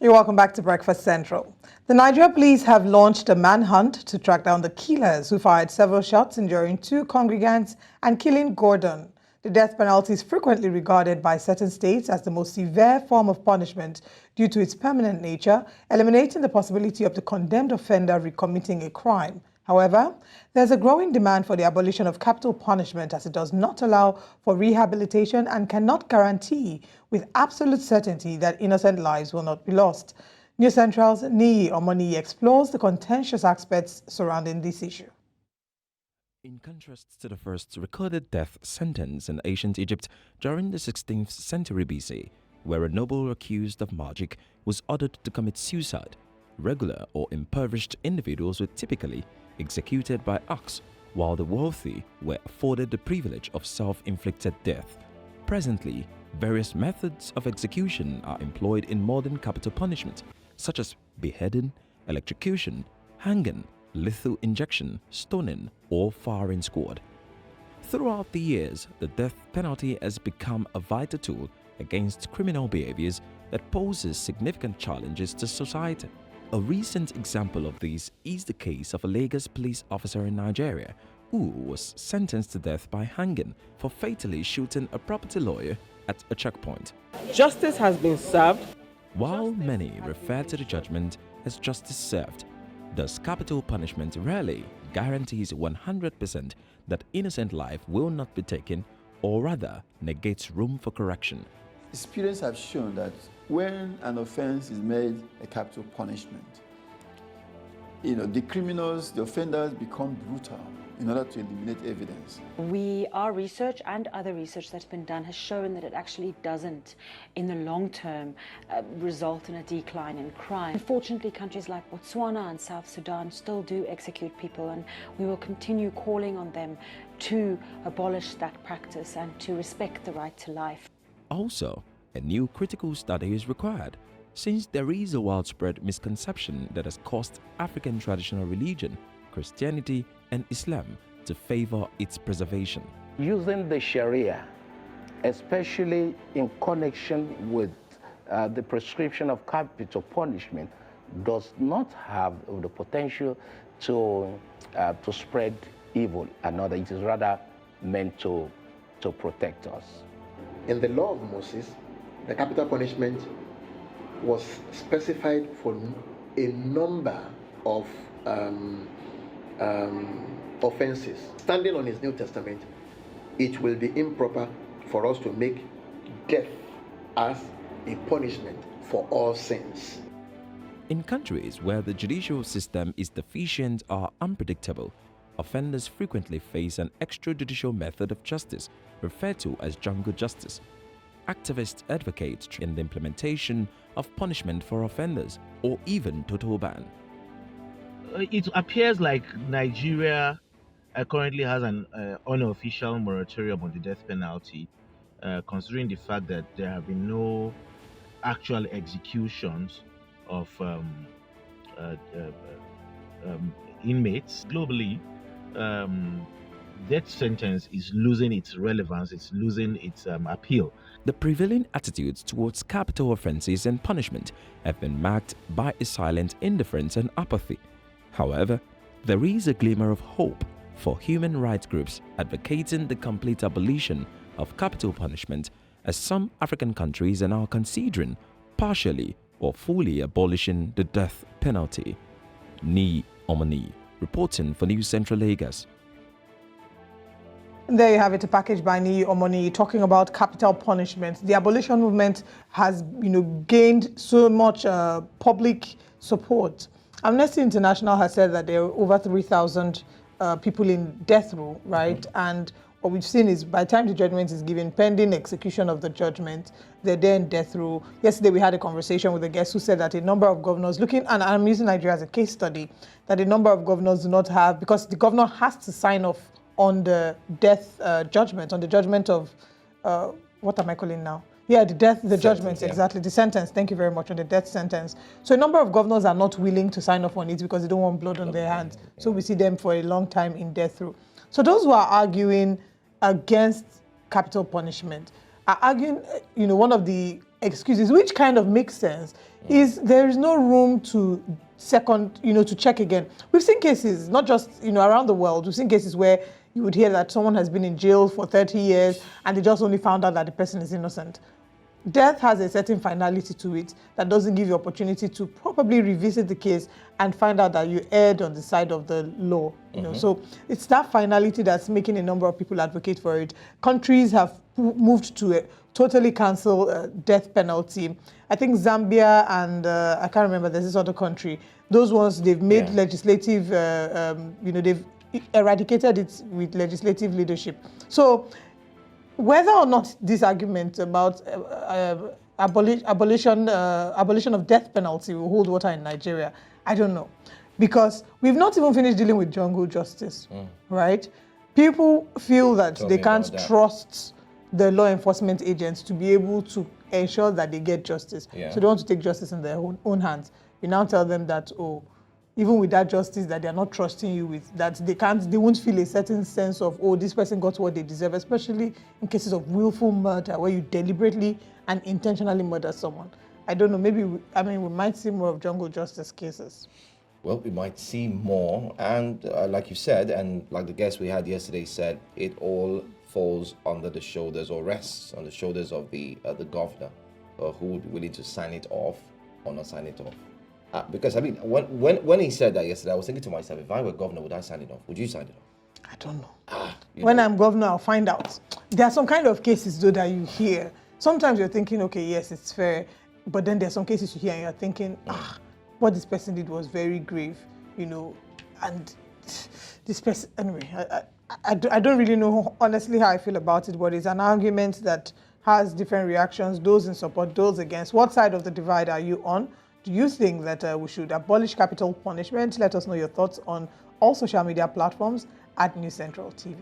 You're welcome back to Breakfast Central. The Nigeria police have launched a manhunt to track down the killers who fired several shots injuring two congregants and killing Gordon. The death penalty is frequently regarded by certain states as the most severe form of punishment due to its permanent nature, eliminating the possibility of the condemned offender recommitting a crime. However, there's a growing demand for the abolition of capital punishment as it does not allow for rehabilitation and cannot guarantee with absolute certainty that innocent lives will not be lost. News Central's Emodi explores the contentious aspects surrounding this issue. In contrast to the first recorded death sentence in ancient Egypt during the 16th century BC, where a noble accused of magic was ordered to commit suicide, regular or impoverished individuals were typically executed by axe, while the wealthy were afforded the privilege of self-inflicted death. Presently, various methods of execution are employed in modern capital punishment, such as beheading, electrocution, hanging, lethal injection, stoning, or firing squad. Throughout the years, the death penalty has become a vital tool against criminal behaviors that poses significant challenges to society. A recent example of this is the case of a Lagos police officer in Nigeria who was sentenced to death by hanging for fatally shooting a property lawyer at a checkpoint. Justice has been served. While many refer to the judgment as justice served, thus capital punishment rarely guarantees 100% that innocent life will not be taken, or rather negates room for correction. Experience have shown that when an offense is made a capital punishment, the criminals, the offenders become brutal in order to eliminate evidence. Our research and other research that's been done has shown that it actually doesn't, in the long term, result in a decline in crime. Unfortunately, countries like Botswana and South Sudan still do execute people, and we will continue calling on them to abolish that practice and to respect the right to life. Also, a new critical study is required, since there is a widespread misconception that has caused African traditional religion, Christianity, and Islam to favor its preservation. Using the Sharia, especially in connection with the prescription of capital punishment, does not have the potential to spread evil, and that it is rather meant to protect us. In the law of Moses, the capital punishment was specified for a number of offenses. Standing on his New Testament, it will be improper for us to make death as a punishment for all sins. In countries where the judicial system is deficient or unpredictable, offenders frequently face an extrajudicial method of justice, referred to as jungle justice. Activists advocate in the implementation of punishment for offenders, or even total ban. It appears like Nigeria currently has an unofficial moratorium on the death penalty, considering the fact that there have been no actual executions of inmates. Globally, death sentence is losing its relevance, it's losing its appeal. The prevailing attitudes towards capital offenses and punishment have been marked by a silent indifference and apathy. However, there is a glimmer of hope for human rights groups advocating the complete abolition of capital punishment, as some African countries are now considering partially or fully abolishing the death penalty. Emodi, reporting for News Central Lagos. There you have it, a package by Emodi talking about capital punishment. The abolition movement has, gained so much public support. Amnesty International has said that there are over 3,000 people in death row, right? And what we've seen is by the time the judgment is given, pending execution of the judgment, they're there in death row. Yesterday we had a conversation with a guest who said that a number of governors, and I'm using Nigeria as a case study, that a number of governors do not have, because the governor has to sign off on the death judgment, on the judgment of, what am I calling now? Yeah, the judgment, yeah. Exactly, the sentence. Thank you very much, on the death sentence. So a number of governors are not willing to sign off on it because they don't want blood on their hands. So we see them for a long time in death row. So those who are arguing against capital punishment are arguing, one of the excuses, which kind of makes sense, is there is no room to to check again. We've seen cases, not just, around the world, we've seen cases where you would hear that someone has been in jail for 30 years and they just only found out that the person is innocent. Death has a certain finality to it that doesn't give you opportunity to probably revisit the case and find out that you erred on the side of the law. So it's that finality that's making a number of people advocate for it. Countries have moved to totally cancel death penalty. I think Zambia and I can't remember, there's this other country. Those ones, they've made legislative, they've eradicated it with legislative leadership. So whether or not this argument about abolition of death penalty will hold water in Nigeria, I don't know. Because we've not even finished dealing with jungle justice, right? People feel that they can't trust the law enforcement agents to be able to ensure that they get justice. So they want to take justice in their own hands. You now tell them that, even with that justice that they're not trusting you with, that they won't feel a certain sense of, this person got what they deserve, especially in cases of willful murder where you deliberately and intentionally murder someone. I don't know, maybe, we might see more of jungle justice cases. Well, we might see more, and like you said, and like the guest we had yesterday said, it all falls under the shoulders or rests on the shoulders of the governor, who would be willing to sign it off or not sign it off. Because when he said that yesterday, I was thinking to myself, if I were governor, would I sign it off? Would you sign it off? I don't know. When I'm governor, I'll find out. There are some kind of cases though that you hear. Sometimes you're thinking, okay, yes, it's fair, but then there's some cases you hear and you're thinking, what this person did was very grave, and this person, anyway, I don't really know honestly how I feel about it, but it's an argument that has different reactions, those in support, those against. What side of the divide are you on? Do you think that we should abolish capital punishment? Let us know your thoughts on all social media platforms at News Central TV.